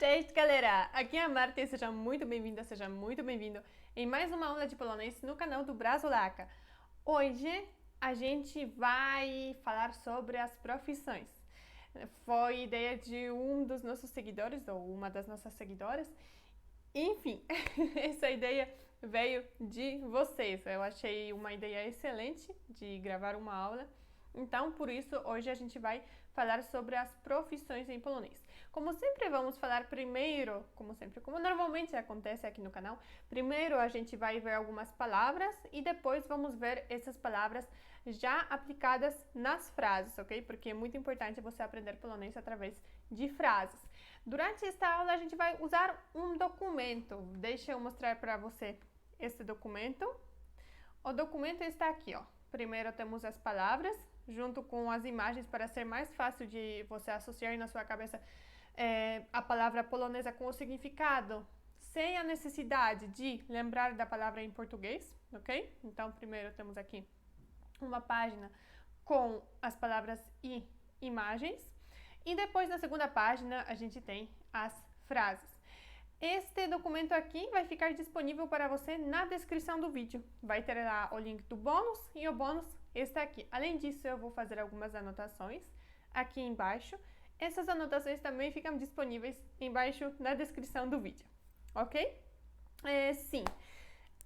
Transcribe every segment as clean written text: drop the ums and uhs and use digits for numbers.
Cześć, galera! Aqui é a Marta e seja muito bem-vinda, seja muito bem-vindo em mais uma aula de polonês no canal do Brasolaca. Hoje a gente vai falar sobre as profissões. Foi ideia de um dos nossos seguidores, ou uma das nossas seguidoras. Enfim, essa ideia veio de vocês. Eu achei uma ideia excelente de gravar uma aula. Então, por isso, hoje a gente vai falar sobre as profissões em polonês. Como sempre, vamos falar primeiro, como normalmente acontece aqui no canal, primeiro a gente vai ver algumas palavras e depois vamos ver essas palavras já aplicadas nas frases, ok? Porque é muito importante você aprender polonês através de frases. Durante esta aula, a gente vai usar um documento. Deixa eu mostrar para você esse documento. O documento está aqui, ó. Primeiro temos as palavras, junto com as imagens, para ser mais fácil de você associar na sua cabeça a palavra polonesa com o significado, sem a necessidade de lembrar da palavra em português, ok? Então, primeiro temos aqui uma página com as palavras e imagens, e depois na segunda página a gente tem as frases. Este documento aqui vai ficar disponível para você na descrição do vídeo. Vai ter lá o link do bônus e o bônus está aqui. Além disso, eu vou fazer algumas anotações aqui embaixo. Essas anotações também ficam disponíveis embaixo na descrição do vídeo, ok? Sim,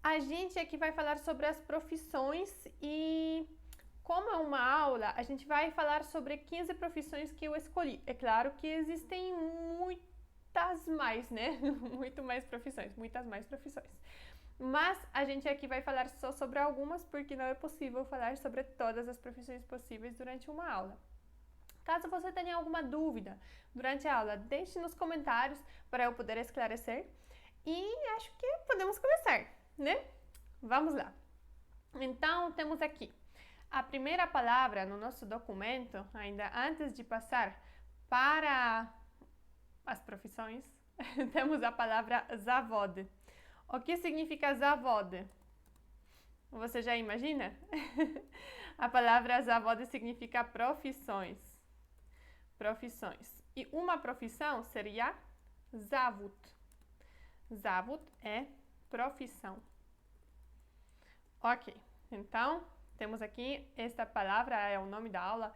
a gente aqui vai falar sobre as profissões e como é uma aula, a gente vai falar sobre 15 profissões que eu escolhi. É claro que existem muitas mais, né? Muitas mais profissões. Mas a gente aqui vai falar só sobre algumas, porque não é possível falar sobre todas as profissões possíveis durante uma aula. Caso você tenha alguma dúvida durante a aula, deixe nos comentários para eu poder esclarecer. E acho que podemos começar, né? Vamos lá. Então, temos aqui a primeira palavra no nosso documento, ainda antes de passar para as profissões, temos a palavra zawody. O que significa zawody? Você já imagina? A palavra zawody significa profissões. Profissões. E uma profissão seria zawód. Zawód é profissão. Ok, então temos aqui esta palavra, é o nome da aula,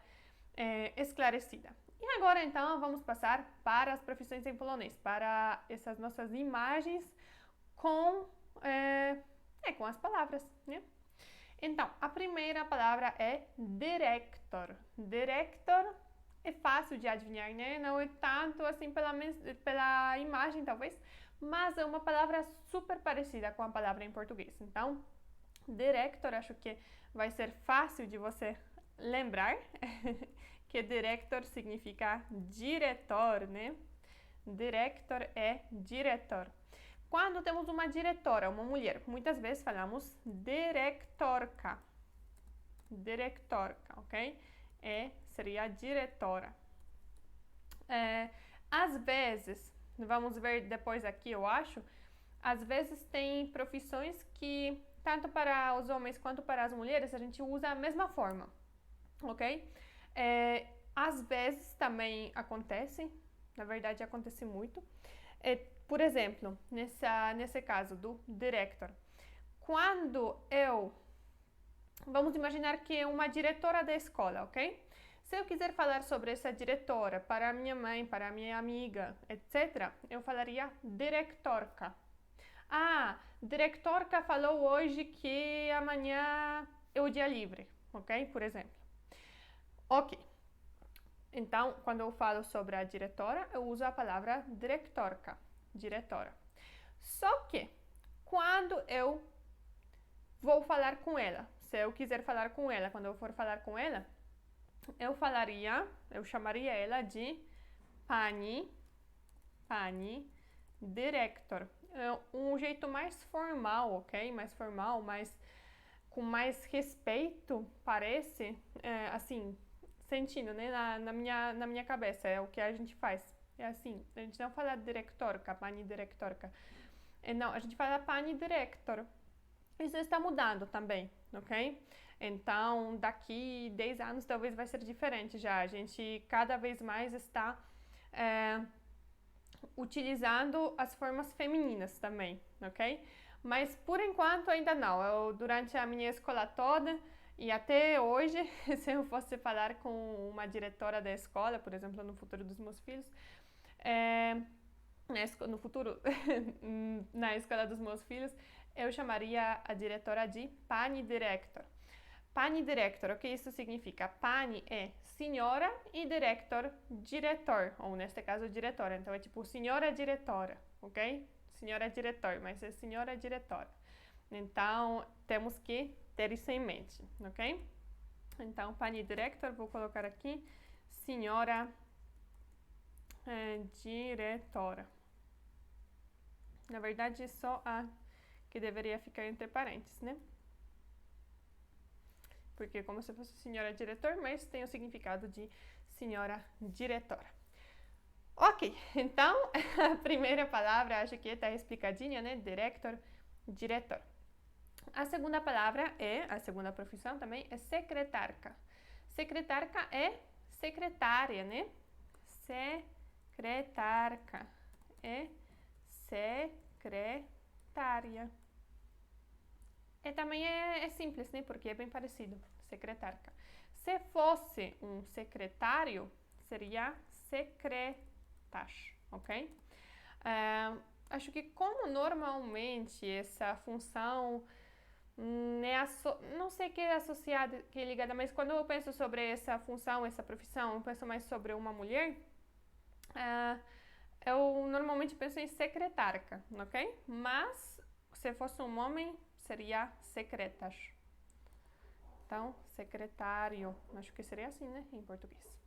esclarecida. E agora, então, vamos passar para as profissões em polonês, para essas nossas imagens com as palavras, né? Então, a primeira palavra é dyrektor. Dyrektor é fácil de adivinhar, né? Não é tanto assim pela imagem, talvez, mas é uma palavra super parecida com a palavra em português. Então, dyrektor, acho que vai ser fácil de você lembrar que director significa diretor, né? Director é diretor. Quando temos uma diretora, uma mulher, muitas vezes falamos directorka. Directorka, ok? Seria diretora. Às vezes, vamos ver depois aqui, eu acho, às vezes tem profissões que, tanto para os homens quanto para as mulheres, a gente usa a mesma forma, ok? Às vezes também acontece, na verdade acontece muito. Por exemplo, nesse caso do director, vamos imaginar que é uma diretora da escola, ok? Se eu quiser falar sobre essa diretora para a minha mãe, para a minha amiga, etc., eu falaria dyrektorka. Dyrektorka falou hoje que amanhã é o dia livre, ok? Por exemplo. Ok. Então, quando eu falo sobre a diretora, eu uso a palavra dyrektorka, diretora. Só que, quando eu vou falar com ela, se eu quiser falar com ela, quando eu for falar com ela, eu chamaria ela de pani dyrektor. É um jeito mais formal, ok? Mais formal, com mais respeito, parece, assim, sentindo, né? Na minha cabeça, é o que a gente faz. É assim, a gente não fala dyrektorka, pani dyrektorka. Não, a gente fala pani dyrektor. Isso está mudando também, ok? Então, daqui 10 anos talvez vai ser diferente já. A gente cada vez mais está utilizando as formas femininas também, ok? Mas por enquanto ainda não. Durante a minha escola toda e até hoje, se eu fosse falar com uma diretora da escola, por exemplo, no futuro dos meus filhos, no futuro, na escola dos meus filhos, eu chamaria a diretora de Pani Director. Pani Director, o que isso significa? Pani é senhora e Director, diretor, ou neste caso, diretora. Então, é tipo senhora diretora, ok? Senhora diretor, mas é senhora diretora. Então, temos que ter isso em mente, ok? Então, Pani Director, vou colocar aqui, senhora diretora. Na verdade, só a que deveria ficar entre parênteses, né? Porque como se fosse senhora diretor, mas tem o significado de senhora diretora. Ok, então a primeira palavra acho que está explicadinha, né? Director, diretor. A segunda palavra a segunda profissão também é secretarca. Secretarca é secretária, né? Secretarca é secretária. E também é simples, né? Porque é bem parecido, secretarca. Se fosse um secretário, seria secretas, ok? Acho que como normalmente essa função não sei que é associada, que é ligada, mas quando eu penso sobre essa função, essa profissão, eu penso mais sobre uma mulher, eu normalmente penso em secretarca, ok? Mas se fosse um homem, seria secretas. Então, secretário, acho que seria assim, né, em português.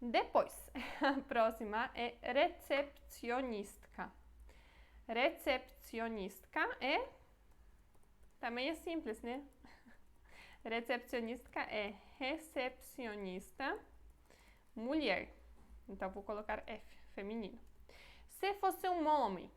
Depois, a próxima é recepcionistka. Recepcionistka também é simples, né? Recepcionistka é recepcionista, mulher. Então, vou colocar F, feminino. Se fosse um homem,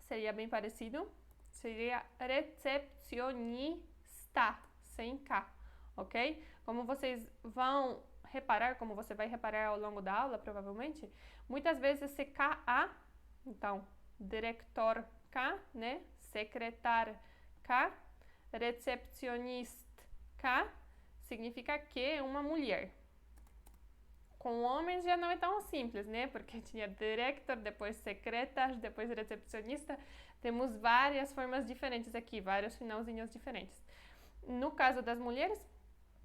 seria bem parecido. Seria recepcionista, sem K, ok? Como vocês vão reparar, como você vai reparar ao longo da aula, provavelmente, muitas vezes esse KA, então, director K, né? Secretar K, recepcionista K, significa que é uma mulher. Com homens já não é tão simples, né? Porque tinha director, depois secretas, depois recepcionista. Temos várias formas diferentes aqui, vários finalzinhos diferentes. No caso das mulheres,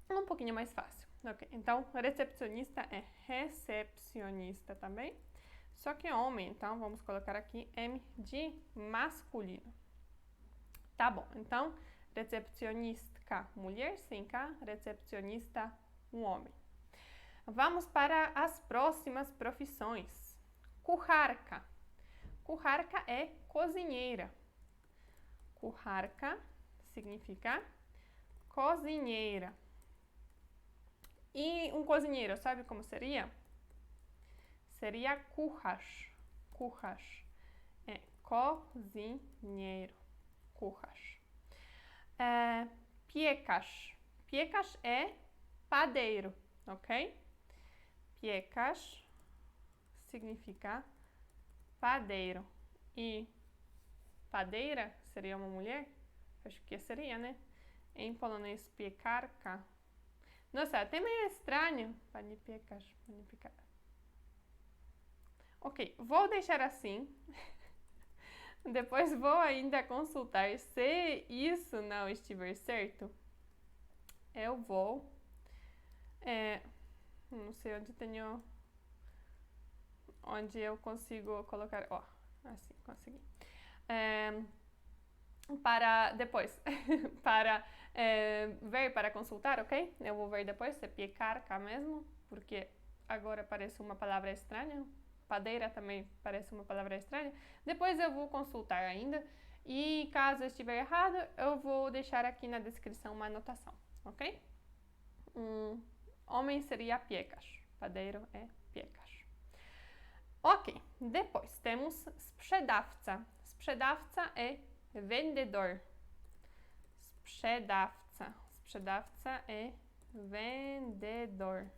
é um pouquinho mais fácil. Okay. Então, recepcionista é recepcionista também, só que é homem. Então, vamos colocar aqui M de masculino. Tá bom, então, recepcionistka, mulher, sem K, recepcionista, um homem. Vamos para as próximas profissões. Kucharka. Kucharka é cozinheira. Kucharka significa cozinheira. E um cozinheiro, sabe como seria? Seria kucharz. Kucharz é cozinheiro. Kucharz. Piekarz. Piekarz é padeiro, ok? Piekarz significa padeiro. E padeira seria uma mulher? Acho que seria, né? Em polonês, piekarka. Nossa, até meio estranho. Pani piekarz, pani piekarz. Ok, vou deixar assim. Depois vou ainda consultar se isso não estiver certo. Eu vou. Não sei onde tenho. Onde eu consigo colocar. Ó, assim, consegui. Para depois. Para ver, para consultar, ok? Eu vou ver depois se é piekarka mesmo, porque agora parece uma palavra estranha. Padeira também parece uma palavra estranha. Depois eu vou consultar ainda. E caso eu estiver errado, eu vou deixar aqui na descrição uma anotação, ok? Homem seria piekarz. Padeiro é piekarz. Ok, depois temos sprzedawca. Sprzedawca é vendedor. Sprzedawca. Sprzedawca é vendedor.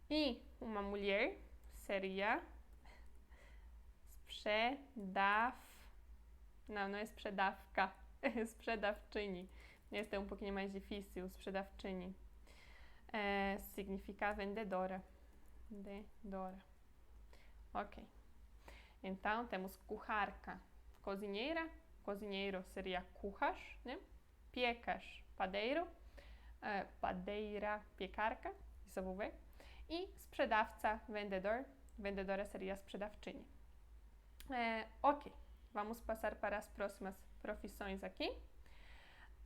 E uma mulher seria Não, não é sprzedawka, é sprzedawczyni. Esse é um pouquinho mais difícil, sprzedawczyni. Significa vendedora. Vendedora. Ok. Então, temos kucharka, cozinheira. Cozinheiro seria kucharz, né? Piekarz, padeiro. Padeira, piekarka. Isso eu vou ver. E sprzedawca, vendedor. Vendedora seria sprzedawczyni. Ok. Vamos passar para as próximas profissões aqui.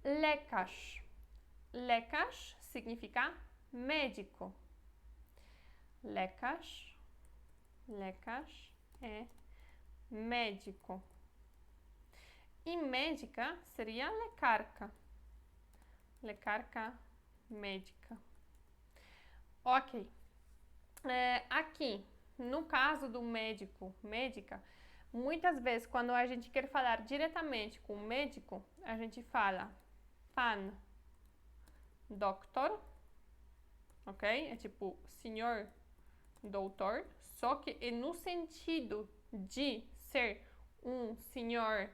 Lekarz. Lekarz significa médico. Lekarz. Lekarz é médico. E médica seria lekarka. Lekarka, médica. Ok. Aqui, no caso do médico, médica, muitas vezes quando a gente quer falar diretamente com o médico, a gente fala pan doktor, ok? É tipo senhor doutor, só que é no sentido de ser um senhor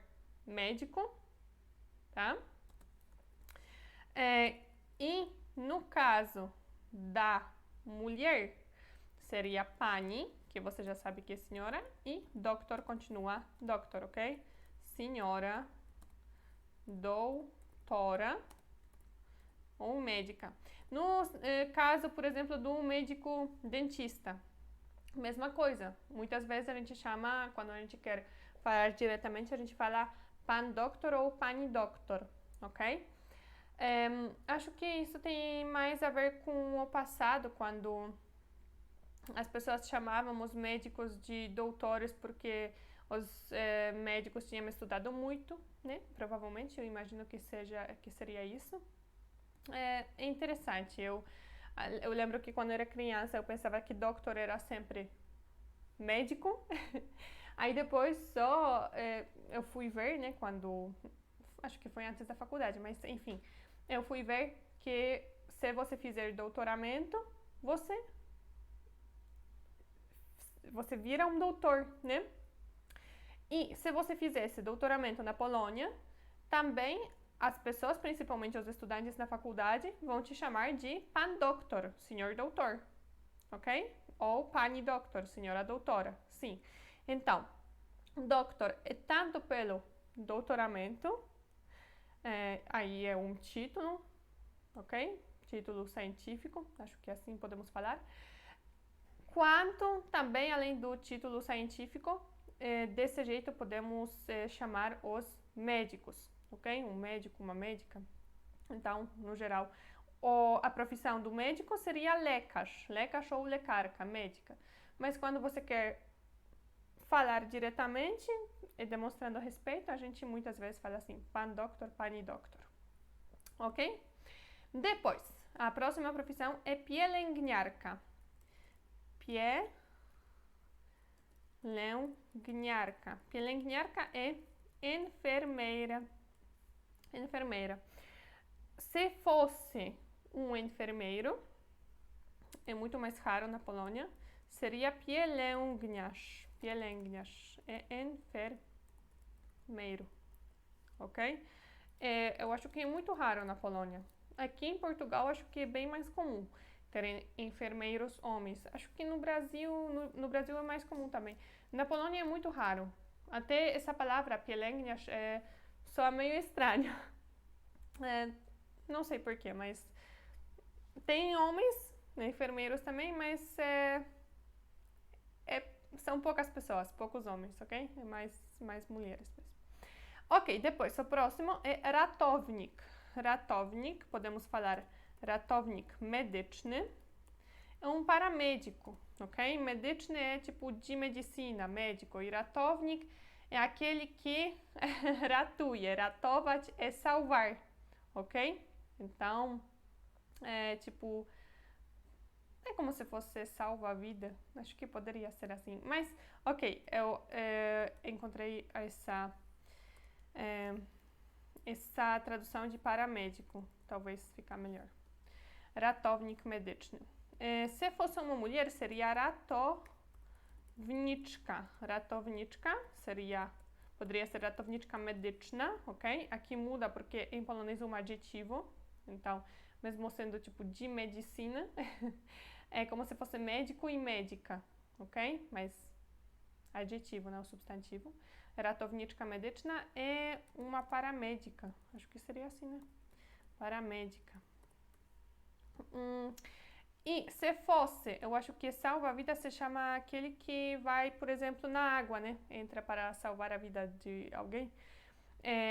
médico, tá? E no caso da mulher, seria pani, que você já sabe que é senhora, e doctor continua doctor, ok? Senhora, doutora ou médica. No caso, por exemplo, do médico dentista, mesma coisa. Muitas vezes a gente chama, quando a gente quer falar diretamente, a gente fala pan doctor ou pani doctor, ok? Acho que isso tem mais a ver com o passado, quando as pessoas chamavam os médicos de doutores porque os médicos tinham estudado muito, né? Provavelmente, eu imagino que seria isso. É interessante. Eu lembro que quando eu era criança eu pensava que doutor era sempre médico. Aí depois eu fui ver, né? Acho que foi antes da faculdade, mas enfim. Eu fui ver que se você fizer doutoramento, você vira um doutor, né? E se você fizesse doutoramento na Polônia, também as pessoas, principalmente os estudantes na faculdade, vão te chamar de pan doktor, senhor doutor, ok? Ou pani doktor, senhora doutora, sim. Então, doctor é tanto pelo doutoramento, aí é um título, ok? Título científico, acho que assim podemos falar. Quanto também, além do título científico, desse jeito podemos chamar os médicos, ok? Um médico, uma médica. Então, no geral, a profissão do médico seria lekarz ou lekarka, médica. Mas quando você quer falar diretamente e demonstrando respeito, a gente muitas vezes fala assim, pan doctor, pani doctor, ok? Depois, a próxima profissão é pielęgniarka. Pielęgniarka. Pielęgniarka é enfermeira. Enfermeira. Se fosse um enfermeiro, é muito mais raro na Polônia, seria pielęgniarz. Pielęgniarz é enfermeiro, ok? Eu acho que é muito raro na Polônia. Aqui em Portugal, acho que é bem mais comum terem enfermeiros homens. Acho que no Brasil é mais comum também. Na Polônia é muito raro. Até essa palavra, pielęgniarz, soa meio estranho. Não sei porquê, mas tem homens, né, enfermeiros também, mas são poucas pessoas, poucos homens, ok? É mais mulheres mesmo. Ok, depois, o próximo é ratownik. Ratownik, podemos falar ratownik medyczny, é um paramédico, ok? Medyczny é tipo de medicina, médico, e ratownik é aquele que ratuje. Ratować é salvar, ok? Então, é como se fosse salva a vida. Acho que poderia ser assim. Mas, ok, eu encontrei essa tradução de paramédico. Talvez ficar melhor. Ratownik medyczny. Se fosse uma mulher, seria ratowniczka. Ratowniczka poderia ser ratowniczka medyczna, ok? Aqui muda porque em polonês é um adjetivo, então, mesmo sendo tipo de medicina, é como se fosse médico e médica, ok? Mas adjetivo, né? O substantivo. Ratowniczka medyczna é uma paramédica. Acho que seria assim, né? Paramédica. E se fosse, eu acho que salva-vida se chama aquele que vai, por exemplo, na água, né? Entra para salvar a vida de alguém.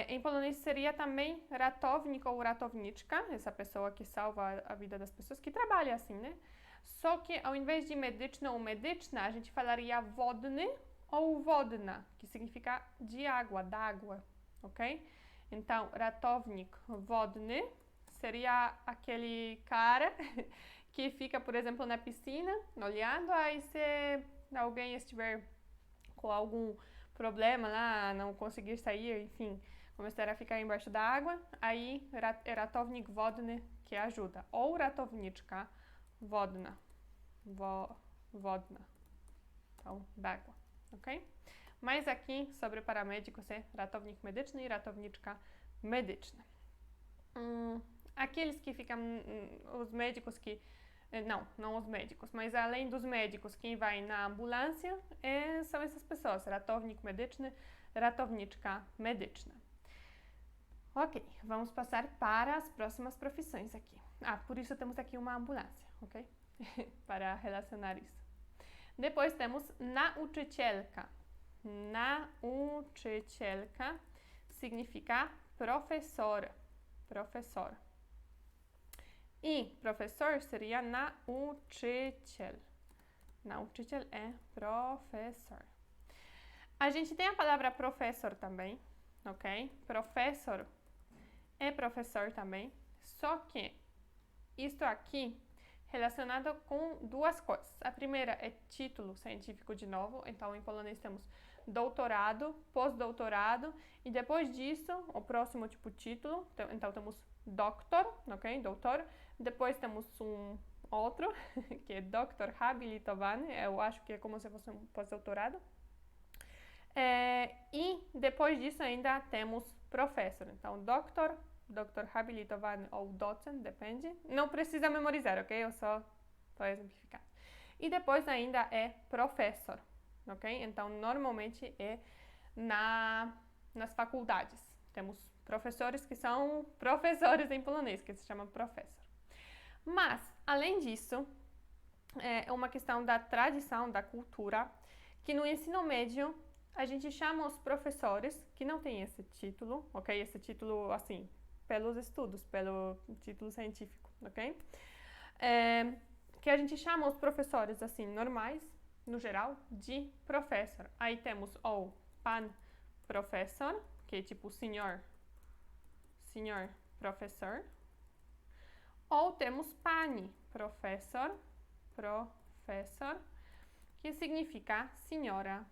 Em polonês seria também ratownik ou ratowniczka, essa pessoa que salva a vida das pessoas, que trabalha assim, né? Só que ao invés de medyczna ou medyczna, a gente falaria wodny ou wodna, que significa de água, d'água, ok? Então, ratownik wodny seria aquele cara que fica, por exemplo, na piscina, olhando, aí se alguém estiver com algum problema lá, não conseguir sair, enfim, começar a ficar embaixo da água, aí é ratownik wodny que ajuda, ou ratowniczka wodna, wodna, então, d'água, ok? Mas aqui, sobre paramédicos, é ratownik medyczny e ratowniczka medyczna. Aqueles que ficam, os médicos que, não os médicos, mas além dos médicos, quem vai na ambulância são essas pessoas, ratownik medyczny, ratowniczka medyczna. Ok, vamos passar para as próximas profissões aqui. Por isso temos aqui uma ambulância, ok? Para relacionar isso. Depois temos nauczycielka. Nauczycielka significa professora. Professora. E professor seria nauczyciel. Nauczyciel é professor. A gente tem a palavra professor também, ok? Professor é professor também, só que isto aqui relacionado com duas coisas. A primeira é título científico de novo, então em polonês temos doutorado, pós-doutorado, e depois disso, o próximo tipo título, então temos doctor, ok? Doutor. Depois temos um outro, que é doctor habilitowany, eu acho que é como se fosse um pós-doutorado. E depois disso ainda temos professor, então doctor habilitowany ou docent, depende. Não precisa memorizar, ok? Eu só estou exemplificando. E depois ainda é professor, ok? Então, normalmente é nas faculdades. Temos professores que são professores em polonês, que se chama professor. Mas, além disso, é uma questão da tradição, da cultura, que no ensino médio a gente chama os professores que não têm esse título, ok? Esse título, assim, pelos estudos, pelo título científico, ok? Que a gente chama os professores, assim, normais, no geral, de professor. Aí temos o pan professor, que é tipo senhor professor. Ou temos pani professor, que significa senhora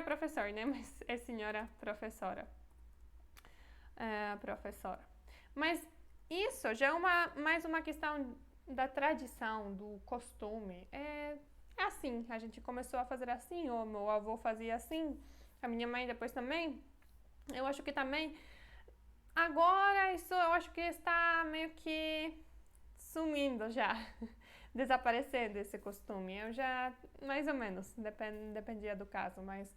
professor, né? Mas é senhora professora. Professora. Mas isso já é mais uma questão da tradição, do costume. É assim, a gente começou a fazer assim, o meu avô fazia assim, a minha mãe depois também. Eu acho que também, agora isso eu acho que está meio que sumindo já, desaparecendo esse costume. Eu já, mais ou menos, dependia do caso, mas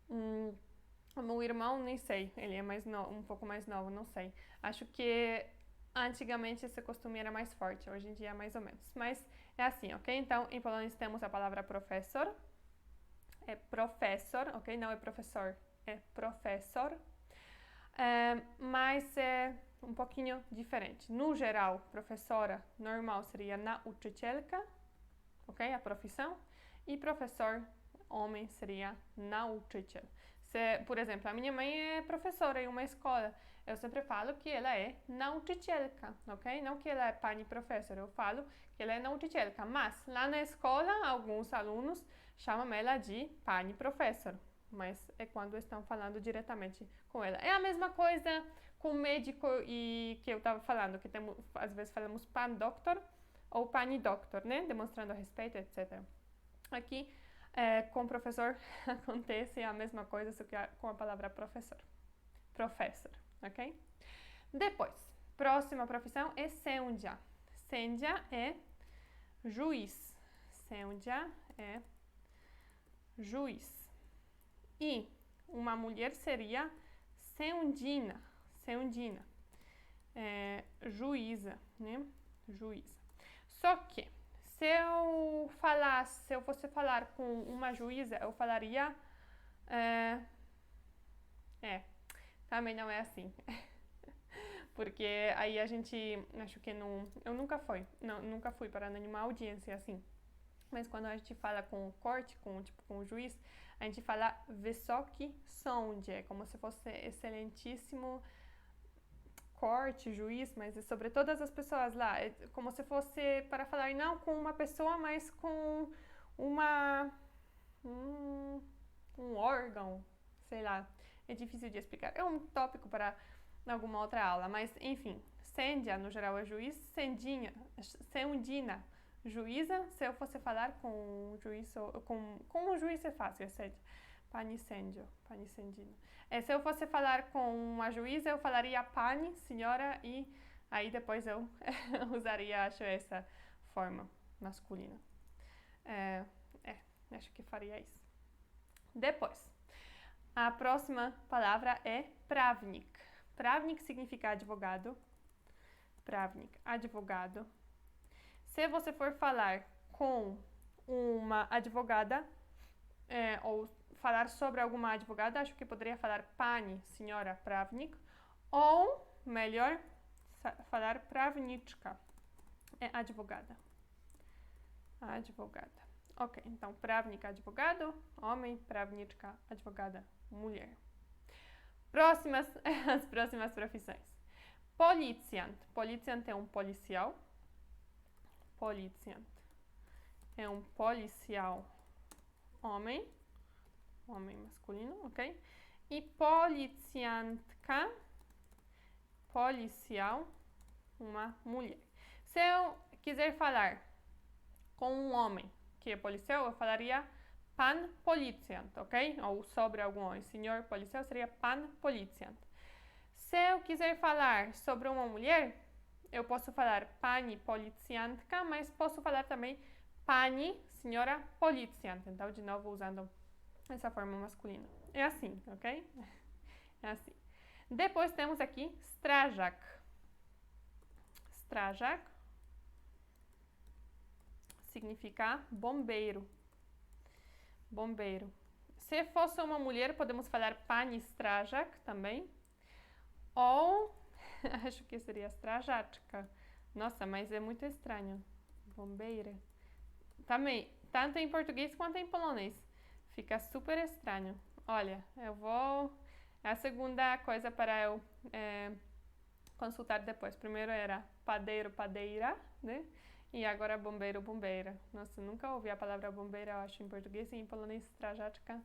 o meu irmão, nem sei, ele é um pouco mais novo, não sei. Acho que antigamente esse costume era mais forte, hoje em dia mais ou menos. Mas é assim, ok? Então, em polonês temos a palavra professor. É professor, ok? Não é professor, é professor. Mas é um pouquinho diferente. No geral, professora normal seria nauczycielka, ok? A profissão. E professor homem seria nauczyciel. Por exemplo, a minha mãe é professora em uma escola. Eu sempre falo que ela é nauczycielka, ok? Não que ela é pani professor, eu falo que ela é nauczycielka. Mas lá na escola, alguns alunos chamam ela de pani professor. Mas é quando estão falando diretamente com ela. É a mesma coisa com o médico e que eu estava falando, que às vezes falamos pan doctor ou pani doctor, né? Demonstrando respeito, etc. Aqui Com professor acontece a mesma coisa, só que com a palavra professor. Professor, ok? Depois, próxima profissão é sędzia. Sędzia é juiz. Sędzia é juiz. E uma mulher seria sędzina. Sędzina. Juíza, né? Juíza. Só que, se eu fosse falar com uma juíza, eu falaria... também não é assim. Porque aí a gente, acho que não... Eu nunca fui para nenhuma audiência assim. Mas quando a gente fala com o corte, com o juiz, a gente fala wysoki sądzie, como se fosse excelentíssimo corte, juiz, mas é sobre todas as pessoas lá. É como se fosse para falar não com uma pessoa, mas com um órgão, sei lá. É difícil de explicar. É um tópico para alguma outra aula, mas enfim. Sędzia, no geral, é juiz. Sędzina, juíza. Se eu fosse falar com um juiz, com um juiz é fácil, é sędzia. Pani sędzio, pani sędzina. Se eu fosse falar com uma juíza, eu falaria pani, senhora, e aí depois eu usaria, acho, essa forma masculina. Acho que faria isso. Depois, a próxima palavra é pravnik. Pravnik significa advogado. Pravnik, advogado. Se você for falar com uma advogada, ou falar sobre alguma advogada, acho que poderia falar pani, senhora pravnik, ou, melhor, falar pravniczka, advogada. Advogada. Ok, então pravnik, advogado, homem, pravniczka, advogada, mulher. As próximas profissões. Policjant. Policjant é um policial. Policjant é um policial homem masculino, ok? E policjantka, policial, uma mulher. Se eu quiser falar com um homem que é policial, eu falaria pan policjant, ok? Ou sobre algum homem, senhor policial, seria pan policjant. Se eu quiser falar sobre uma mulher, eu posso falar pani policjantka, mas posso falar também pani, senhora policjant. Então, de novo, usando essa forma masculina. É assim, ok? É assim. Depois temos aqui strażak. Strażak significa bombeiro. Bombeiro. Se fosse uma mulher, podemos falar pani strażak também. Ou, acho que seria strażaczka. Nossa, mas é muito estranho. Bombeira. Também, tanto em português quanto em polonês. Fica super estranho. Olha, é a segunda coisa para eu consultar depois. Primeiro era padeiro, padeira, né? E agora bombeiro, bombeira. Nossa, nunca ouvi a palavra bombeira, eu acho, em português, e em polonês strażaczka.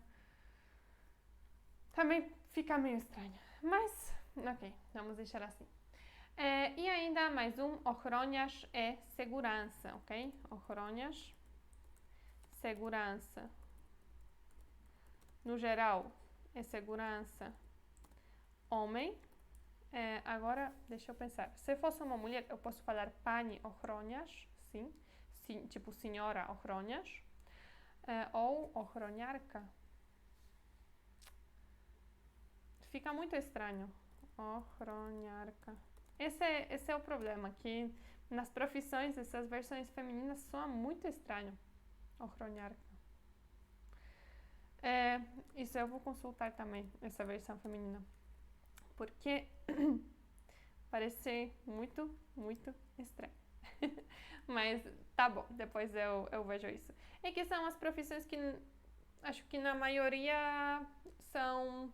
Também fica meio estranho. Mas, ok, vamos deixar assim. E ainda mais um, ochroniarz é segurança, ok? Ochroniarz, segurança. No geral, é segurança homem. Agora, deixa eu pensar. Se fosse uma mulher, eu posso falar pani ochroniarz, sim, tipo senhora ochroniarz, ou ochroniarka. Fica muito estranho. Ochroniarka. Esse é o problema, que nas profissões, essas versões femininas soam muito estranho. Ochroniarka. Isso eu vou consultar também, essa versão feminina. Porque parece ser muito, muito estranho. Mas tá bom, depois eu vejo isso. E que são as profissões que acho que na maioria são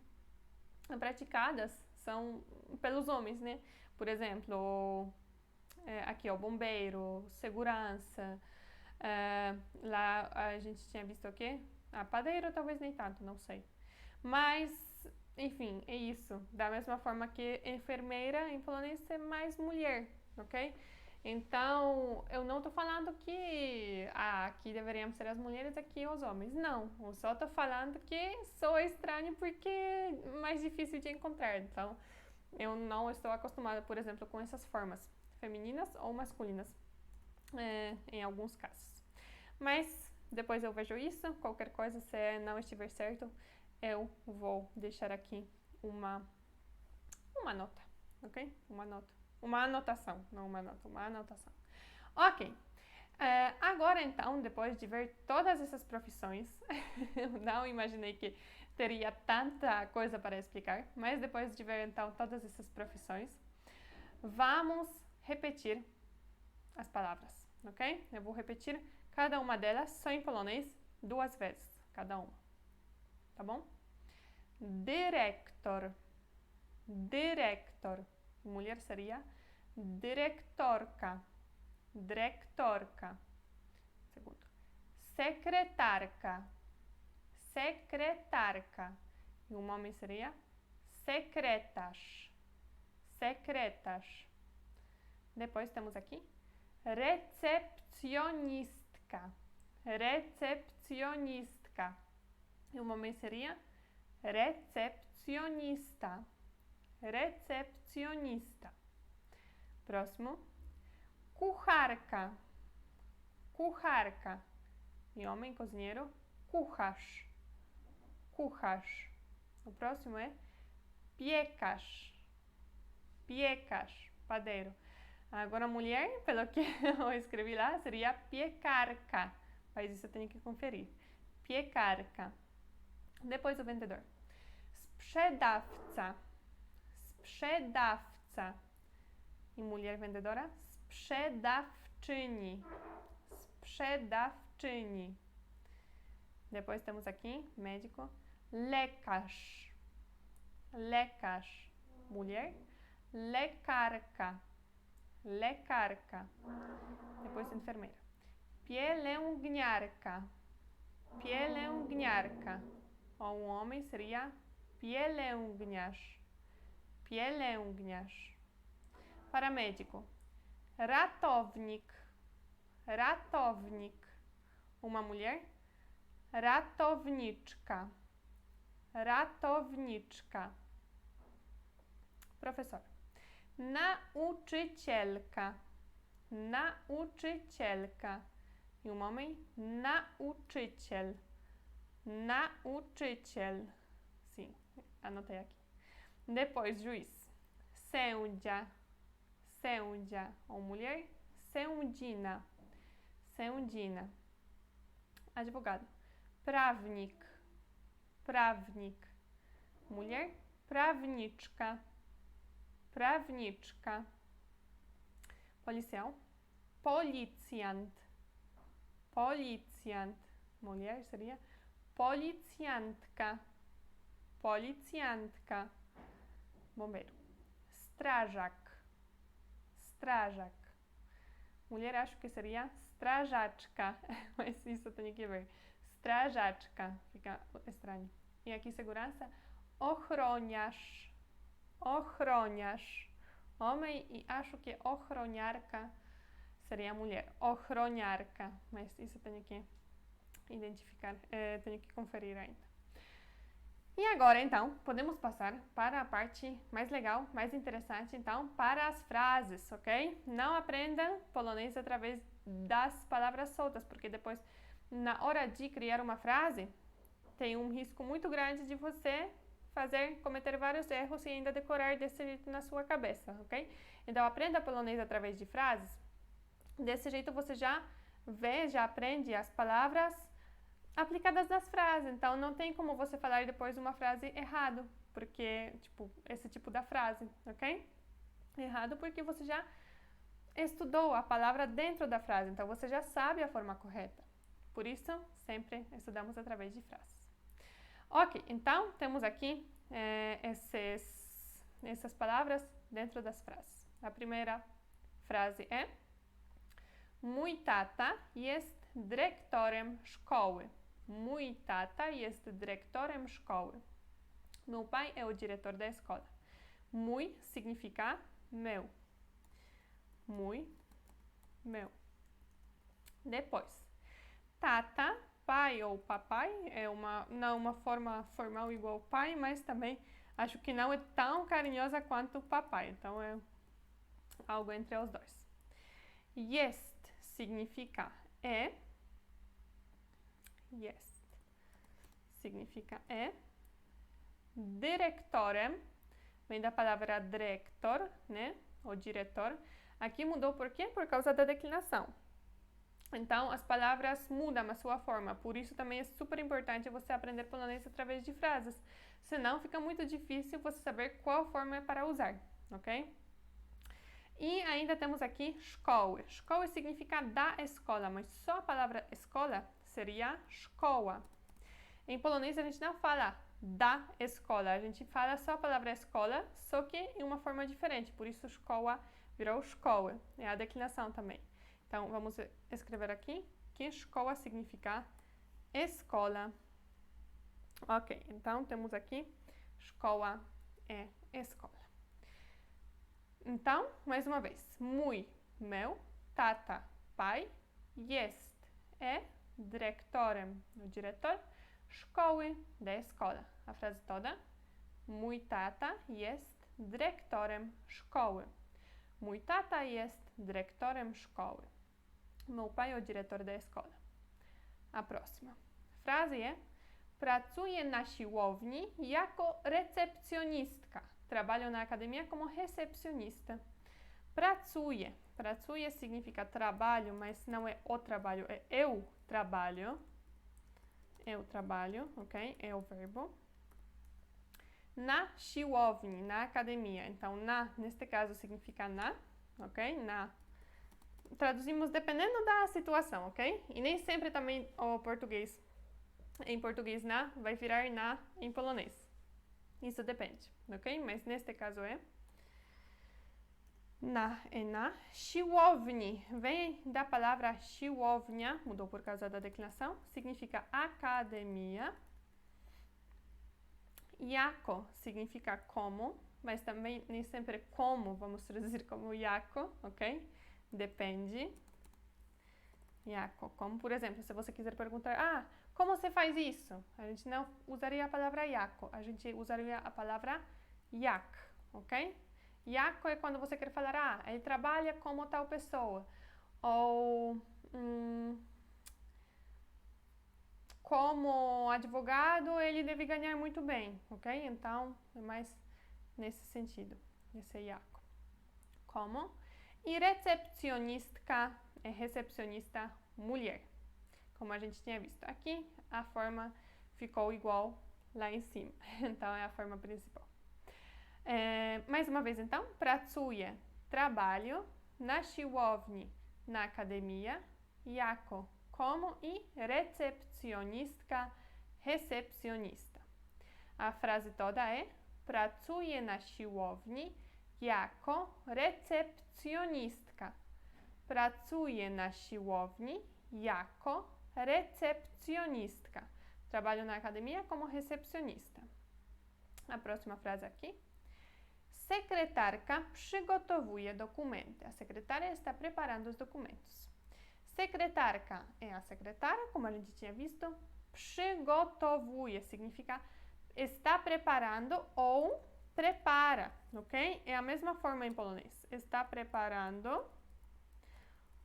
praticadas, são pelos homens, né? Por exemplo, aqui ó, bombeiro, segurança, lá a gente tinha visto o quê? Padeiro talvez nem tanto, não sei. Mas, enfim, é isso. Da mesma forma que enfermeira em polonês é mais mulher, ok? Então, eu não tô falando que aqui deveriam ser as mulheres, aqui os homens. Não, eu só tô falando que sou estranho porque é mais difícil de encontrar. Então, eu não estou acostumada, por exemplo, com essas formas femininas ou masculinas, em alguns casos. Mas depois eu vejo isso, qualquer coisa, se não estiver certo, eu vou deixar aqui uma nota, ok? Uma nota. Uma anotação, não uma nota, uma anotação. Ok. Agora então, depois de ver todas essas profissões, eu não imaginei que teria tanta coisa para explicar, mas depois de ver então todas essas profissões, vamos repetir as palavras, ok? Eu vou repetir cada uma delas só em polonês 2 vezes, cada uma, tá bom? Dyrektor, dyrektor. Mulher seria dyrektorka, dyrektorka. Segundo. Sekretarka, sekretarka. E o homem seria sekretarz, sekretarz. Depois temos aqui recepcionistka, recepcionistka. E o homem seria recepcionista, recepcionista. Próximo. Kucharka, kucharka. E homem, cozinheiro, kucharz, kucharz. O próximo é piekarz, piekarz, padeiro. Agora, mulher, pelo que eu escrevi lá, seria piekarka. Mas isso eu tenho que conferir. Piekarka. Depois o vendedor. Sprzedawca, sprzedawca. E mulher vendedora, sprzedawczyni, sprzedawczyni. Depois temos aqui, médico, lekarz, lekarz. Mulher, lekarka, lekarka. Depois enfermeira, pielęgniarka, pielęgniarka. Ou um homem seria pielęgniarz, pielęgniarz. Paramédico, ratownik, ratownik. Uma mulher, ratowniczka, ratowniczka. Professor, nauczycielka, nauczycielka. E um homem, nauczyciel, nauczyciel. Sim, anotei aqui. Depois, juiz, sędzia, sędzia. Ou mulher, sędzina, sędzina. Advogado, prawnik, prawnik. Mulher, prawniczka, prawniczka. Policial, policjant, policjant. Mulher seria policjantka, policjantka. Bombeiro, strażak, strażak. Mulher acho que seria strażaczka, mas isso eu tenho que ver. Strażaczka, fica estranho. E aqui segurança, ochroniarz, ochroniarz. Homem e acho que ochroniarka seria mulher, ochroniarka, mas isso eu tenho que identificar, tenho que conferir ainda. E agora, então, podemos passar para a parte mais legal, mais interessante, então, para as frases, ok? Não aprenda polonês através das palavras soltas, porque depois, na hora de criar uma frase, tem um risco muito grande de você cometer vários erros e ainda decorar desse jeito na sua cabeça, ok? Então, aprenda polonês através de frases. Desse jeito, você já vê, já aprende as palavras aplicadas nas frases. Então, não tem como você falar depois uma frase errado, porque, esse tipo da frase, ok? Errado porque você já estudou a palavra dentro da frase, então você já sabe a forma correta. Por isso, sempre estudamos através de frases. Ok, então, temos aqui essas palavras dentro das frases. A primeira frase é: Mój tata jest dyrektorem szkoły. Mój tata jest dyrektorem szkoły. Meu pai é o diretor da escola. Mój significa meu. Mój meu. Depois, tata, pai ou papai, não uma forma formal igual pai, mas também acho que não é tão carinhosa quanto papai, então é algo entre os dois. Jest significa é. Jest significa é. Dyrektorem vem da palavra dyrektor, né? O diretor. Aqui mudou por quê? Por causa da declinação. Então, as palavras mudam a sua forma. Por isso também é super importante você aprender polonês através de frases. Senão, fica muito difícil você saber qual forma é para usar, ok? E ainda temos aqui szkoły. Szkoły significa da escola, mas só a palavra escola seria szkoła. Em polonês a gente não fala da escola, a gente fala só a palavra escola, só que em uma forma diferente. Por isso szkoła virou szkoły. É a declinação também. Então vamos escrever aqui que szkoła significa escola. Ok, então temos aqui szkoła é escola. Então, mais uma vez, mój, meu, tata, pai, jest, é, dyrektorem, o diretor, szkoły, da escola. A frase toda, mój tata jest dyrektorem szkoły. Mój tata jest dyrektorem szkoły. Meu pai é o diretor da escola. A próxima frase é: pracuję na siłowni jako recepcjonistka. Trabalho na academia como recepcionista. Pracuję. Pracuję significa trabalho, mas não é o trabalho, é eu trabalho. Eu trabalho, ok? É o verbo. Na siłowni, na academia. Então, na, neste caso, significa na, ok? Na. Traduzimos dependendo da situação, ok? E nem sempre também o português, em português na, vai virar na em polonês. Isso depende, ok? Mas neste caso é na, é na. Siłowni vem da palavra siłownia, mudou por causa da declinação, significa academia. Jako significa como, mas também nem sempre como vamos traduzir como jako, ok? Depende. Jako, como por exemplo, se você quiser perguntar, como você faz isso? A gente não usaria a palavra jako, a gente usaria a palavra jak, ok? Jako é quando você quer falar, ele trabalha como tal pessoa. Ou como advogado, ele deve ganhar muito bem, ok? Então, é mais nesse sentido, esse é jako. Como? E recepcionistka é recepcionista mulher. Como a gente tinha visto aqui, a forma ficou igual lá em cima. Então, é a forma principal. Mais uma vez, então, pracuję, trabalho, na siłowni, na academia, jako, como, e recepcionistka, recepcionista. A frase toda é: pracuję na siłowni jako recepcjonistka. Pracuję na siłowni jako recepcjonistka. Trabalho na academia como recepcionista. A próxima frase aqui. Sekretarka przygotowuje dokumenty. A secretária está preparando os documentos. Sekretarka é a secretária, como a gente tinha visto. Przygotowuje significa está preparando ou prepara, ok? É a mesma forma em polonês. Está preparando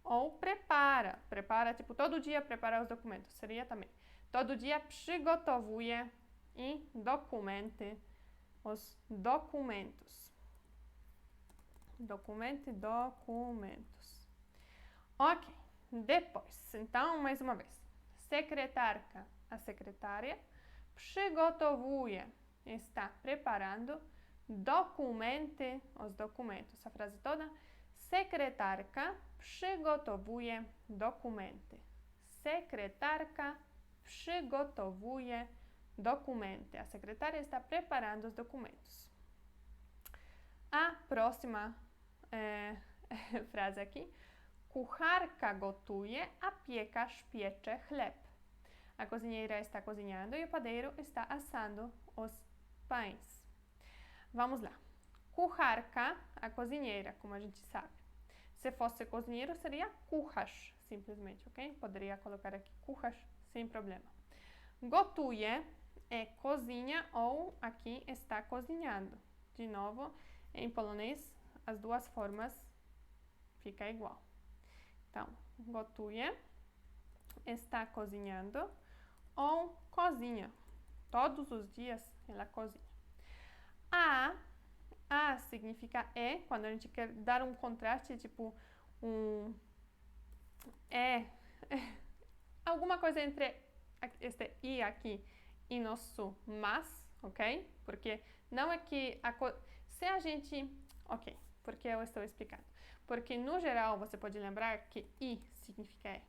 ou prepara. Prepara, tipo, todo dia prepara os documentos. Seria também. Todo dia przygotowuje e documente os documentos. Documentos. Ok. Depois, então, mais uma vez. Sekretarka, a secretária. Przygotowuje, está preparando. Dokumenty, os documentos. A frase toda. Sekretarka przygotowuje dokumenty. Sekretarka przygotowuje dokumenty. A secretária está preparando os documentos. A próxima frase aqui. Kucharka gotuje, a piekarz piecze chleb. A cozinheira está cozinhando e o padeiro está assando os pães. Vamos lá. Kucharka, a cozinheira, como a gente sabe. Se fosse cozinheiro, seria kucharz, simplesmente, ok? Poderia colocar aqui kucharz sem problema. Gotuje é cozinha ou aqui está cozinhando. De novo, em polonês, as duas formas fica igual. Então, gotuje, está cozinhando ou cozinha. Todos os dias ela cozinha. A significa quando a gente quer dar um contraste, tipo alguma coisa entre este i aqui e nosso mas, ok? Porque não é que se a gente, ok, porque eu estou explicando. Porque no geral você pode lembrar que i significa é.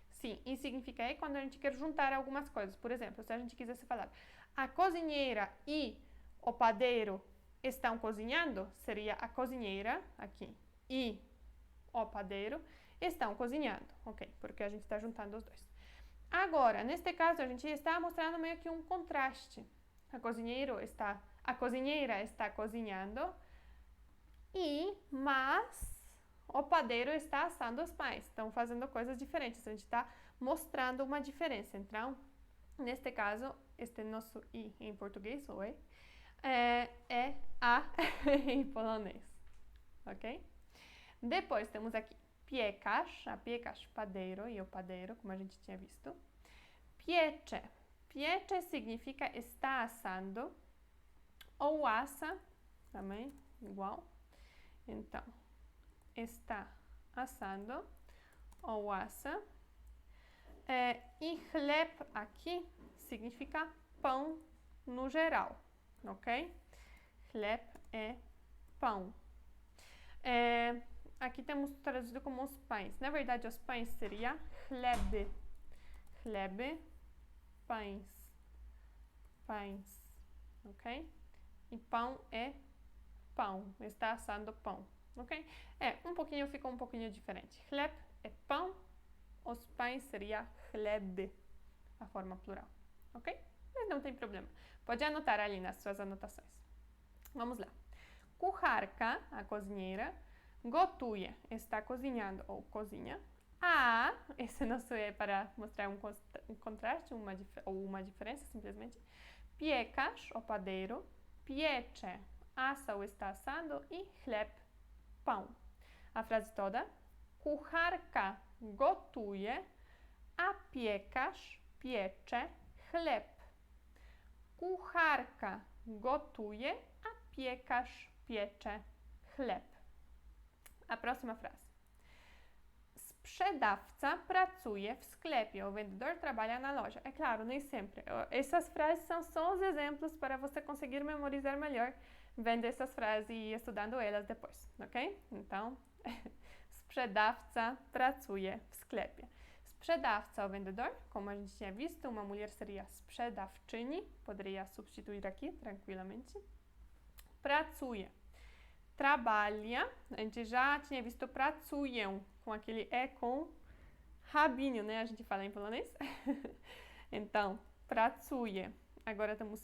Sim, i significa é quando a gente quer juntar algumas coisas. Por exemplo, se a gente quisesse falar a cozinheira e o padeiro estão cozinhando, seria a cozinheira aqui e o padeiro estão cozinhando, ok? Porque a gente está juntando os dois. Agora, neste caso, a gente está mostrando meio que um contraste. A cozinheira está cozinhando mas o padeiro está assando os pães. Estão fazendo coisas diferentes. A gente está mostrando uma diferença. Então, neste caso, este nosso i em português, oi, é a em polonês, ok? Depois temos aqui piekarz, a piekarz, padeiro e o padeiro, como a gente tinha visto. Piecze. Piecze significa está assando ou assa, também igual. Então, está assando ou assa. E chleb aqui significa pão no geral, ok? Chleb é pão. Aqui temos traduzido como os pães. Na verdade, os pães seria chleb. Chleb, pães. Pães, ok? E pão é pão. Está assando pão, ok? Ficou um pouquinho diferente. Chleb é pão. Os pães seria chleb, a forma plural, ok? Mas não tem problema. Pode anotar ali nas suas anotações. Vamos lá. Kucharka, a cozinheira. Gotuje, está cozinhando ou cozinha. Esse nosso é para mostrar um contraste ou uma diferença, simplesmente. Piekarz, o padeiro. Piecze, assa ou está assando. E chleb, pão. A frase toda. Kucharka gotuje, a piekarz piecze chleb. Kucharka gotuje, a piekarz piecze chleb. A próxima frase. Sprzedawca pracuje w sklepie. O vendedor trabalha na loja. É claro, nem sempre. Essas frases são só os exemplos para você conseguir memorizar melhor vendo essas frases e estudando elas depois, ok? Então, sprzedawca pracuje w sklepie. Sprzedawca, o vendedor, como a gente tinha visto, uma mulher seria sprzedawczyni, poderia substituir aqui tranquilamente. Pracuje, trabalha, a gente já tinha visto pracuję, com aquele com rabinho, né? A gente fala em polonês. Então, pracuje. Agora temos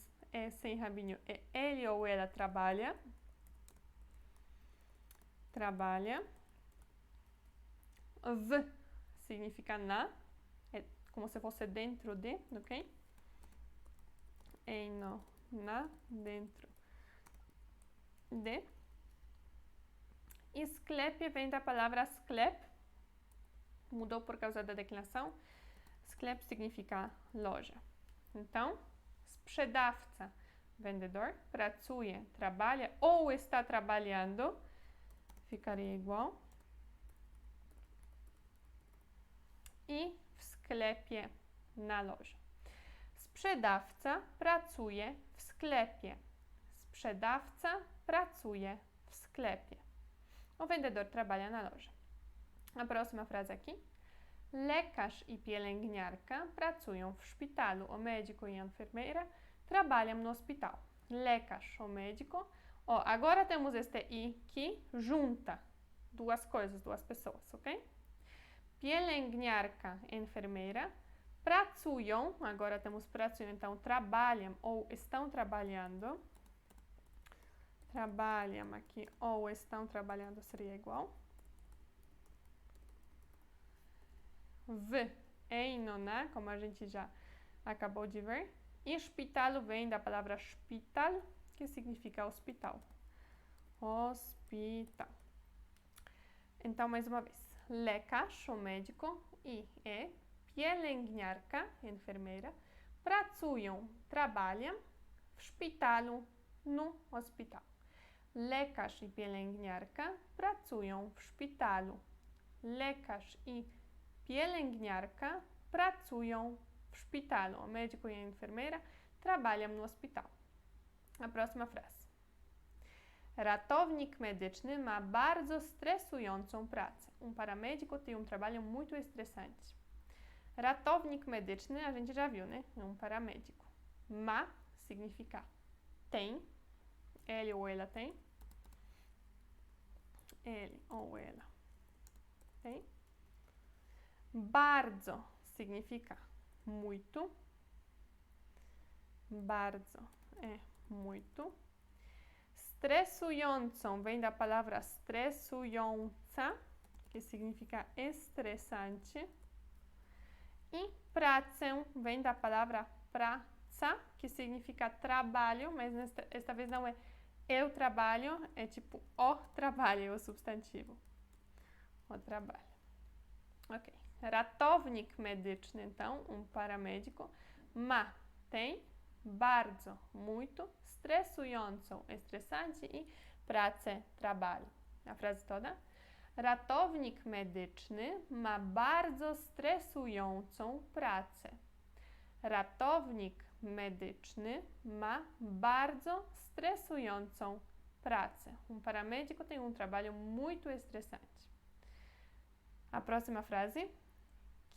sem rabinho, ele ou ela trabalha. Trabalha. W significa na, é como se fosse dentro de, ok? Na, dentro de. E sklep vem da palavra sklep, mudou por causa da declinação. Sklep significa loja. Então, sprzedawca, vendedor, pracuje, trabalha ou está trabalhando, ficaria igual. I w sklepie, na loży. Sprzedawca pracuje w sklepie. Sprzedawca pracuje w sklepie. O vendedor trabalha na loja. A próxima frase aqui. Lekarz i pielęgniarka pracują w szpitalu. O médico e a enfermeira trabalham no hospital. Lekarz, o médico. Agora temos este i que junta duas coisas, duas pessoas, ok? Pielęgniarka, enfermeira, pracują, agora temos pracują, então trabalham ou estão trabalhando. Trabalham aqui ou estão trabalhando seria igual. V, eino, né? Como a gente já acabou de ver. E hospital vem da palavra hospital, que significa hospital. Hospital. Então, mais uma vez. Lekarz, o médico, i pielęgniarka, enfermeira, pracują, trabalham, w szpitalu, no hospital. Lekarz i pielęgniarka pracują w szpitalu. Lekarz i pielęgniarka pracują w szpitalu. O médico e a enfermeira trabalham no hospital. A próxima frase. Ratownik medyczny ma bardzo stresującą pracę. Paramédico tem trabalho muito estressante. Ratownik medyczny, a gente já viu, né? É paramédico. Ma significa tem. Ele ou ela tem. Ele ou ela tem. Bardzo significa muito. Bardzo é muito. Stresującą vem da palavra stresująca, que significa estressante. E pracę vem da palavra praca, que significa trabalho, mas esta vez não é eu trabalho, é tipo o trabalho, o substantivo. O trabalho. Ok. Ratownik medyczny, então, paramédico. Ma, tem. Bardzo, muito. Stresującą, estressante. E pracę, trabalho. A frase toda. Ratownik medyczny ma bardzo stresującą pracę. Ratownik medyczny ma bardzo stresującą pracę. Paramédico tem trabalho muito estressante. A próxima frase.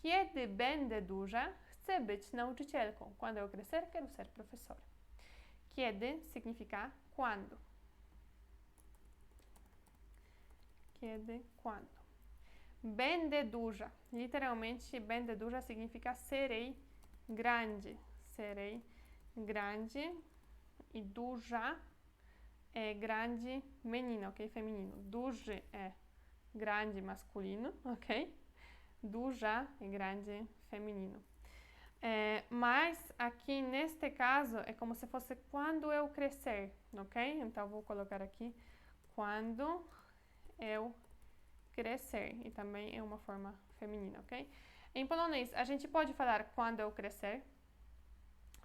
Kiedy będę duża, chcę być nauczycielką. Quando eu crescer, quero ser professora. Kiedy significa quando. Kiedy, quando. Będę duża. Literalmente, będę duża significa serei grande. Serei grande. E duża é grande menino, ok? Feminino. Duży é grande masculino, ok? Duża é grande feminino. Mas aqui neste caso é como se fosse quando eu crescer, ok? Então vou colocar aqui quando eu crescer. E também é uma forma feminina, ok? Em polonês, a gente pode falar quando eu crescer.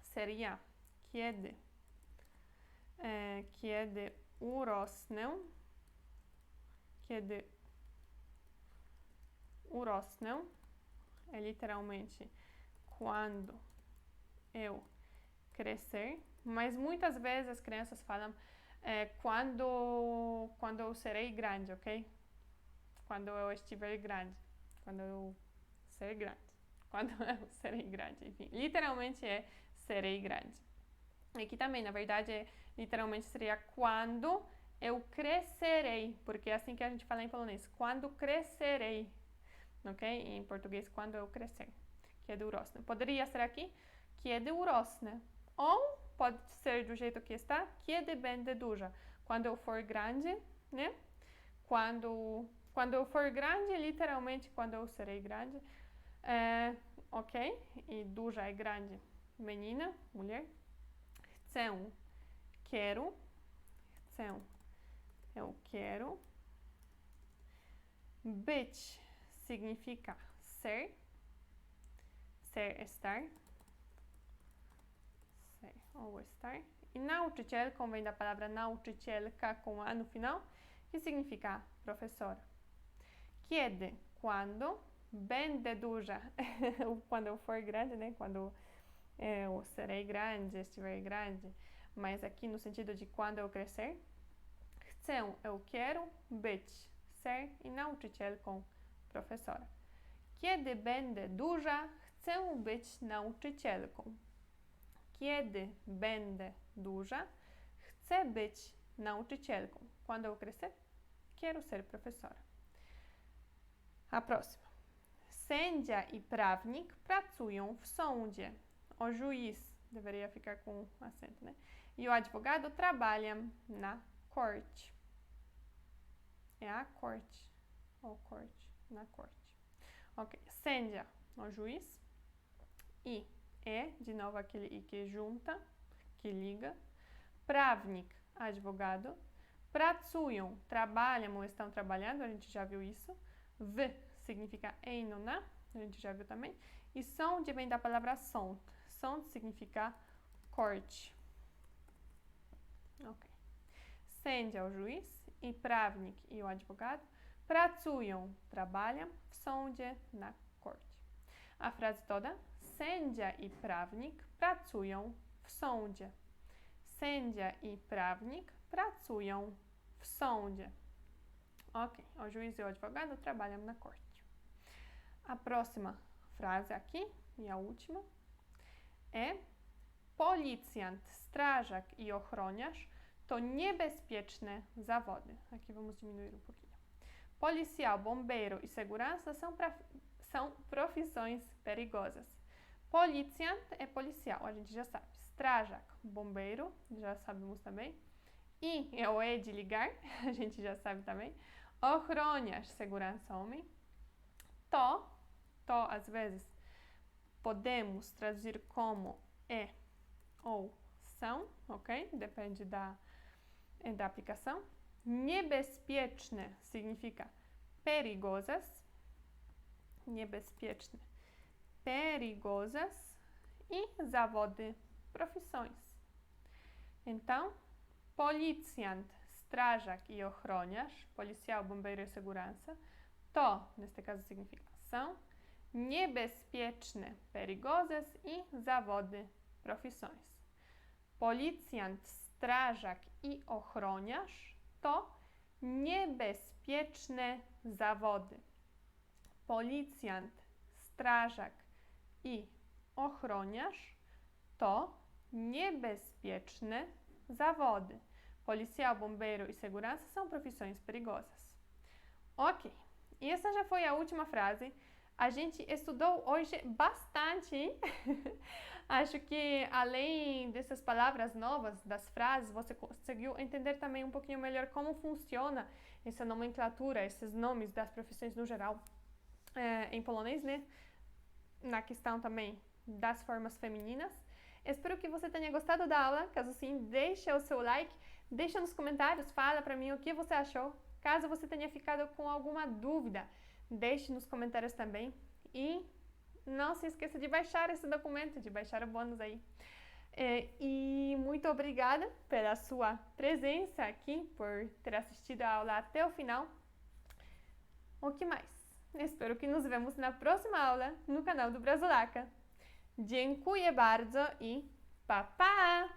Seria kiedy. Kiedy urosnę. Kiedy urosnę. É literalmente quando eu crescer. Mas muitas vezes as crianças falam quando eu serei grande, ok? Quando eu estiver grande. Quando eu ser grande. Quando eu serei grande. Enfim, literalmente é serei grande. Aqui também, na verdade, literalmente seria quando eu crescerei. Porque é assim que a gente fala em polonês. Quando crescerei. Ok? Em português, quando eu crescer. Kiedy urosnę. Poderia ser aqui, kiedy urosnę. Ou pode ser do jeito que está, kiedy będę duża. Quando eu for grande, né? Quando eu for grande, literalmente, quando eu serei grande. Ok? E duża é grande. Menina, mulher. Chcę, quero. Chcę, eu quero. Być significa ser. Ser, estar. Ser ou estar. E nauczycielką vem da palavra nauczycielka com a no final, que significa professora. Kiedy, quando. Będę duża, quando eu for grande, né? Quando eu serei grande, estiver grande. Mas aqui no sentido de quando eu crescer. Chcę, eu quero. Być, ser. E nauczycielką, professora. Kiedy będę duża, chcę być nauczycielką. Kiedy będę duża, chcę być nauczycielką. Quando eu crescer, quero ser professora. A próxima. Sędzia i prawnik pracują w sądzie. O juiz deveria ficar com acento, né? E o advogado trabalham na corte. É a corte. Ou corte. Na corte. Ok. Sędzia, o juiz. I, de novo aquele I que junta, que liga. Prawnik, advogado. Pracują, trabalham ou estão trabalhando, a gente já viu isso. W significa eno, né? A gente já viu também. E sąd vem da palavra sąd. Sąd significa corte. Ok. Sędzia, o juiz, e prawnik, e o advogado, pracują, trabalham w sądzie, na corte. A frase toda: sędzia i prawnik pracują w sądzie. Sędzia i prawnik pracują w sądzie. Ok, o juiz e o advogado trabalham na corte. A próxima frase aqui, e a última, é: policjant, strażak i ochroniarz to niebezpieczne zawody. Aqui vamos diminuir um pouquinho. Policial, bombeiro e segurança são profissões perigosas. Policjant é policial, a gente já sabe. Strażak, bombeiro, já sabemos também. I é o E de ligar, a gente já sabe também. Ochroniarz, segurança, homem. To às vezes podemos traduzir como é ou são, ok? Depende da aplicação. Niebezpieczne significa perigosas. Niebezpieczne, perigosas. E zawody, profissões. Então, policjant, strażak e ochroniarz, policial, bombeiro e segurança, to, neste caso, significa são, niebezpieczne, perigosas e zawody, profissões. Policjant, strażak i ochroniarz to niebezpieczne zawody. Policjant, strażak i ochroniarz to niebezpieczne zawody. Policial, bombeiro e segurança são profissões perigosas. Ok, e essa já foi a última frase. A gente estudou hoje bastante, hein? Acho que além dessas palavras novas, das frases, você conseguiu entender também um pouquinho melhor como funciona essa nomenclatura, esses nomes das profissões no geral em polonês, né? Na questão também das formas femininas. Espero que você tenha gostado da aula. Caso sim, deixa o seu like, deixa nos comentários, fala pra mim o que você achou. Caso você tenha ficado com alguma dúvida, deixe nos comentários também. E não se esqueça de baixar esse documento, de baixar o bônus aí. E muito obrigada pela sua presença aqui, por ter assistido a aula até o final. O que mais? Espero que nos vemos na próxima aula no canal do Brazolaca. Dziękuję bardzo i pa pa!